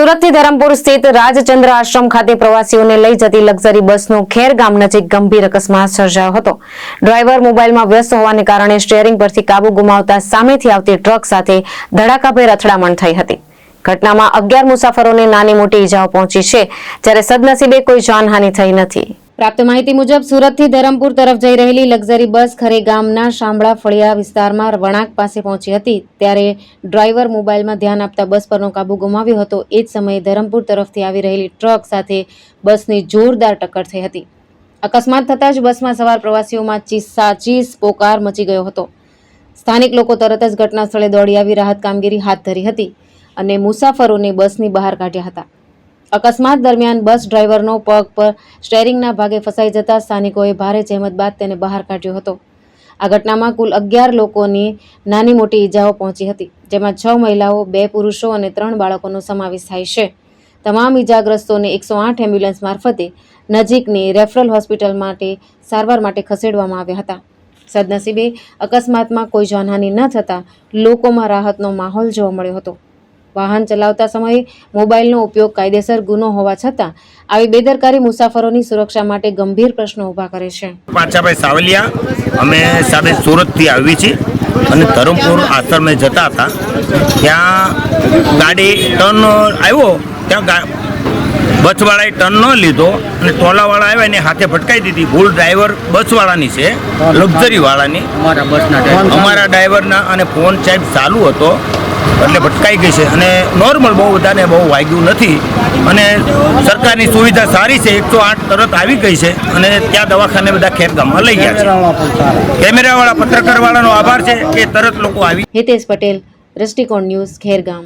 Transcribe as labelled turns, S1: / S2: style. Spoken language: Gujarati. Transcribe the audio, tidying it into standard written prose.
S1: સુરતથી ધરમપુર સ્થિત રાજચંદ્ર આશ્રમ ખાતે પ્રવાસીઓને લઈ જતી લક્ઝરી બસનો ખેરગામ નજીક ગંભીર અકસ્માત સર્જાયો હતો। ડ્રાઈવર મોબાઈલમાં વ્યસ્ત હોવાને કારણે સ્ટીયરિંગ પરથી કાબુ ગુમાવતા સામેથી આવતી ટ્રક સાથે ધડાકાભેર અથડામણ થઈ હતી। ઘટનામાં 11 મુસાફરોને નાની મોટી ઈજાઓ પહોંચી છે, જ્યારે સદનસીબે કોઈ જાનહાનિ થઈ નથી। પ્રાપ્ત માહિતી મુજબ સુરતથી ધરમપુર તરફ જઈ રહેલી લક્ઝરી બસ ખેરગામના શામળા ફળિયા વિસ્તારમાં વળાંક પાસે પહોંચી હતી, ત્યારે ડ્રાઈવર મોબાઈલમાં ધ્યાન આપતા બસ પરનો કાબુ ગુમાવ્યો હતો। એ જ સમયે ધરમપુર તરફથી આવી રહેલી ટ્રક સાથે બસની જોરદાર ટક્કર થઈ હતી। અકસ્માત થતાં જ બસમાં સવાર પ્રવાસીઓમાં ચીસ પોકાર મચી ગયો હતો। સ્થાનિક લોકો તરત જ ઘટના સ્થળે દોડી આવી રાહત કામગીરી હાથ ધરી હતી અને મુસાફરોને બસની બહાર કાઢ્યા હતા। અકસ્માત દરમિયાન બસ ડ્રાઈવરનો પગ પર સ્ટીયરિંગના ભાગે ફસાઈ જતા સ્થાનિકોએ ભારે જહેમત બાદ તેને બહાર કાઢ્યો હતો। આ ઘટનામાં કુલ 11 લોકોની નાની મોટી ઈજાઓ પહોંચી હતી, જેમાં 6 મહિલાઓ, 2 પુરુષો અને 3 બાળકોનો સમાવેશ થાય છે। તમામ ઈજાગ્રસ્તોને 108 એમ્બ્યુલન્સ મારફતે નજીકની રેફરલ હોસ્પિટલ માટે સારવાર માટે ખસેડવામાં આવ્યા હતા। સદનસીબે અકસ્માતમાં કોઈ જાનહાનિ ન થતાં લોકોમાં રાહતનો માહોલ જોવા મળ્યો હતો। વાહન ચલાવતા સમયે મોબાઈલનો ઉપયોગ કાયદેસર ગુનો હોવા છતાં આવી બેદરકારી મુસાફરોની સુરક્ષા માટે ગંભીર પ્રશ્નો ઊભા કરે છે।
S2: પાછાભાઈ સાવલિયા, અમે સાથે સુરતથી આવી છીએ અને ધરમપુર આશ્રમે જતા હતા। ત્યાં ગાડી ટર્ન આવ્યો, ત્યાં બસવાળાએ ટર્ન ન લીધો અને ટોલાવાળા આવ્યા એને હાથે ફટકાઈ દીધી। ભૂલ ડ્રાઈવર બસવાળાની છે, લક્ઝરીવાળાની, અમારા ડ્રાઈવરના, અને ફોન સાહેબ ચાલુ હતો એટલે ભટકાઈ ગઈ છે અને નોર્મલ, બહુ બધાને બહુ વાગ્યું નથી અને સરકારની સુવિધા સારી છે। 108 તરત આવી ગઈ છે અને ત્યાં દવાખાને બધા ખેરગામમાં લઈ ગયા છે। કેમેરાવાળા, પત્રકારવાળાનો આભાર છે કે તરત લોકો આવી।
S1: હિતેશ પટેલ, દ્રષ્ટિકોણ ન્યૂઝ, ખેરગામ।